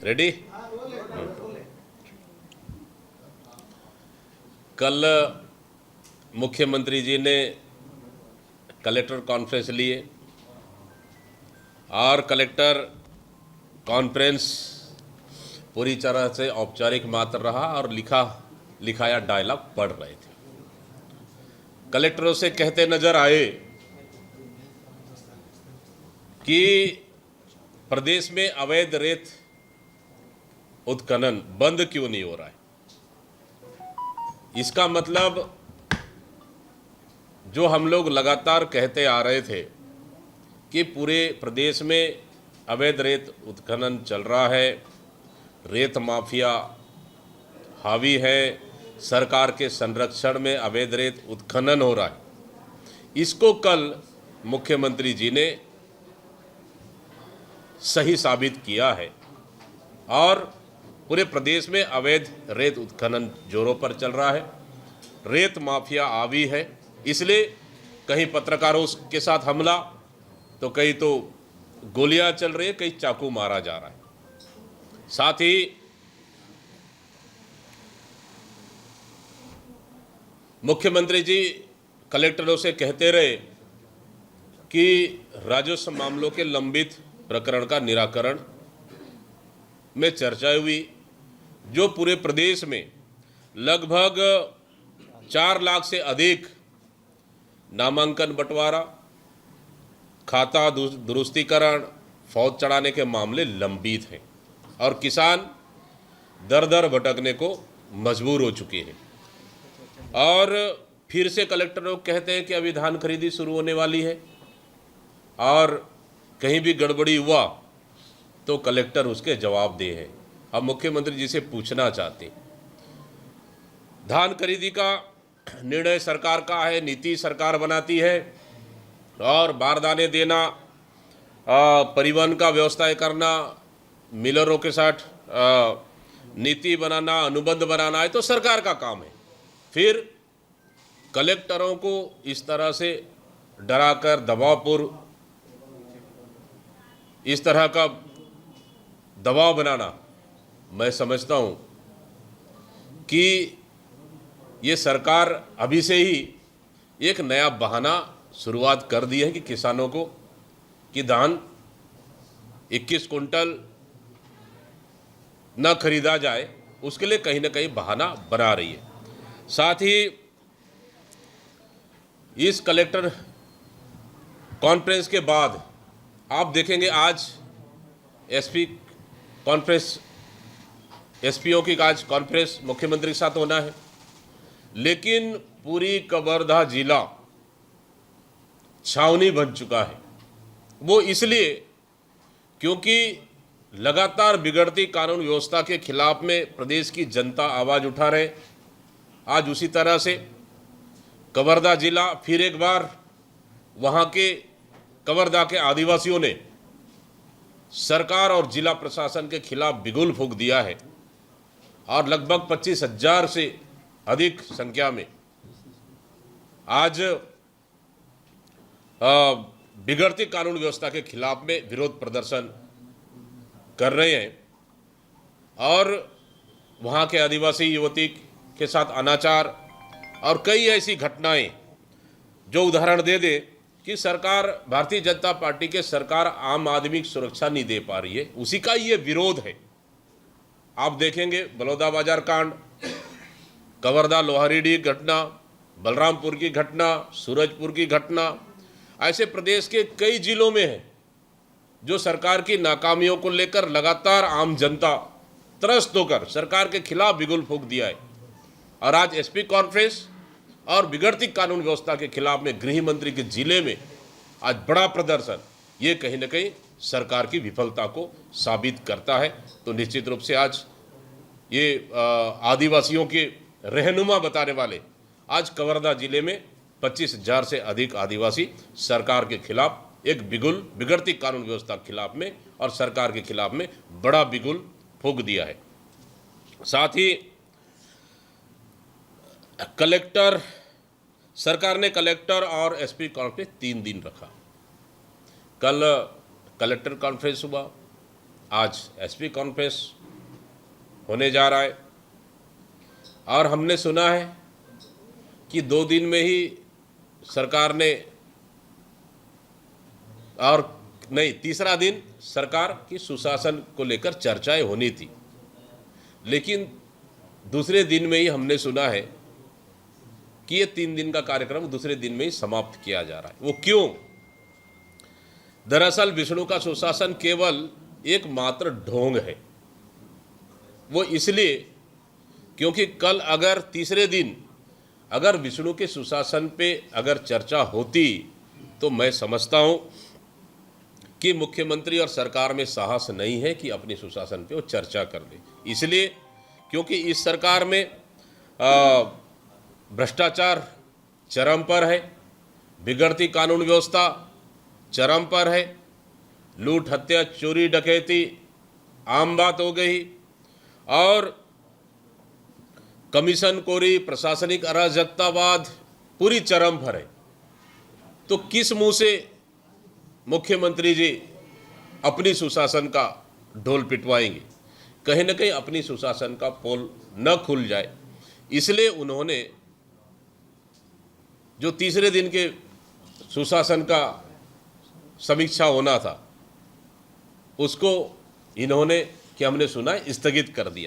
Ready. कल मुख्यमंत्री जी ने कलेक्टर कॉन्फ्रेंस लिए और कलेक्टर कॉन्फ्रेंस पूरी तरह से औपचारिक मात्र रहा और लिखाया डायलॉग पढ़ रहे थे। कलेक्टरों से कहते नजर आए कि प्रदेश में अवैध रेत उत्खनन बंद क्यों नहीं हो रहा है। इसका मतलब जो हम लोग लगातार कहते आ रहे थे कि पूरे प्रदेश में अवैध रेत उत्खनन चल रहा है, रेत माफिया हावी है, सरकार के संरक्षण में अवैध रेत उत्खनन हो रहा है, इसको कल मुख्यमंत्री जी ने सही साबित किया है और पूरे प्रदेश में अवैध रेत उत्खनन जोरों पर चल रहा है। रेत माफिया हावी है, इसलिए कहीं पत्रकारों के साथ हमला तो कहीं तो गोलियां चल रही है, कहीं चाकू मारा जा रहा है। साथ ही मुख्यमंत्री जी कलेक्टरों से कहते रहे कि राजस्व मामलों के लंबित प्रकरण का निराकरण में चर्चा हुई, जो पूरे प्रदेश में लगभग 4 लाख से अधिक नामांकन बंटवारा, खाता दुरुस्तीकरण, फौज चढ़ाने के मामले लंबित हैं और किसान दर दर भटकने को मजबूर हो चुके हैं। और फिर से कलेक्टर लोग कहते हैं कि अभी धान खरीदी शुरू होने वाली है और कहीं भी गड़बड़ी हुआ तो कलेक्टर उसके जवाब दे हैं। अब मुख्यमंत्री जी से पूछना चाहते हैं, धान खरीदी का निर्णय सरकार का है, नीति सरकार बनाती है और बारदाने देना, परिवहन का व्यवस्था करना, मिलरों के साथ नीति बनाना, अनुबंध बनाना है तो सरकार का काम है। फिर कलेक्टरों को इस तरह से डराकर दबावपूर्ण इस तरह का दबाव बनाना, मैं समझता हूं कि ये सरकार अभी से ही एक नया बहाना शुरुआत कर दी है कि किसानों को कि धान 21 कुंटल न खरीदा जाए, उसके लिए कहीं ना कहीं बहाना बना रही है। साथ ही इस कलेक्टर कॉन्फ्रेंस के बाद आप देखेंगे आज एसपी कॉन्फ्रेंस, एसपीओ की आज कॉन्फ्रेंस मुख्यमंत्री के साथ होना है, लेकिन पूरी कवर्धा जिला छावनी बन चुका है। वो इसलिए क्योंकि लगातार बिगड़ती कानून व्यवस्था के खिलाफ में प्रदेश की जनता आवाज उठा रहे। आज उसी तरह से कवर्धा जिला फिर एक बार वहां के कवर्धा के आदिवासियों ने सरकार और जिला प्रशासन के खिलाफ बिगुल फूंक दिया है और लगभग 25,000 से अधिक संख्या में आज बिगड़ती कानून व्यवस्था के खिलाफ में विरोध प्रदर्शन कर रहे हैं और वहां के आदिवासी युवती के साथ अनाचार और कई ऐसी घटनाएं जो उदाहरण दे दे कि सरकार, भारतीय जनता पार्टी के सरकार आम आदमी की सुरक्षा नहीं दे पा रही है, उसी का ये विरोध है। आप देखेंगे बलौदा बाजार कांड, कवर्धा लोहारीडीह घटना, बलरामपुर की घटना, सूरजपुर की घटना, ऐसे प्रदेश के कई जिलों में है जो सरकार की नाकामियों को लेकर लगातार आम जनता त्रस्त होकर सरकार के खिलाफ बिगुल फूंक दिया है। और आज एसपी कॉन्फ्रेंस और बिगड़ती कानून व्यवस्था के खिलाफ में गृह मंत्री के जिले में आज बड़ा प्रदर्शन, ये कहीं ना कहीं सरकार की विफलता को साबित करता है। तो निश्चित रूप से आज ये आदिवासियों के रहनुमा बताने वाले आज कवर्धा जिले में 25,000 से अधिक आदिवासी सरकार के खिलाफ एक बिगड़ती कानून व्यवस्था के खिलाफ में और सरकार के खिलाफ में बड़ा बिगुल फूंक दिया है। साथ ही कलेक्टर, सरकार ने कलेक्टर और एसपी कॉन्फ्रेंस 3 दिन रखा। कल कलेक्टर कॉन्फ्रेंस हुआ, आज एसपी कॉन्फ्रेंस होने जा रहा है और हमने सुना है कि 2 दिन में ही सरकार ने, और नहीं, तीसरा दिन सरकार की सुशासन को लेकर चर्चाएं होनी थी, लेकिन दूसरे दिन में ही हमने सुना है कि ये 3 दिन का कार्यक्रम दूसरे दिन में ही समाप्त किया जा रहा है। वो क्यों? दरअसल विष्णु का सुशासन केवल एकमात्र ढोंग है। वो इसलिए क्योंकि कल अगर तीसरे दिन अगर विष्णु के सुशासन पे अगर चर्चा होती तो मैं समझता हूँ कि मुख्यमंत्री और सरकार में साहस नहीं है कि अपने सुशासन पे वो चर्चा कर ले। इसलिए क्योंकि इस सरकार में भ्रष्टाचार चरम पर है, बिगड़ती कानून व्यवस्था चरम पर है, लूट हत्या चोरी डकैती आम बात हो गई और कमीशनखोरी, प्रशासनिक अराजकतावाद पूरी चरम पर है। तो किस मुंह से मुख्यमंत्री जी अपनी सुशासन का ढोल पिटवाएंगे? कहीं न कहीं अपनी सुशासन का पोल न खुल जाए, इसलिए उन्होंने जो तीसरे दिन के सुशासन का समीक्षा होना था उसको इन्होंने, कि हमने सुना, स्थगित कर दिया।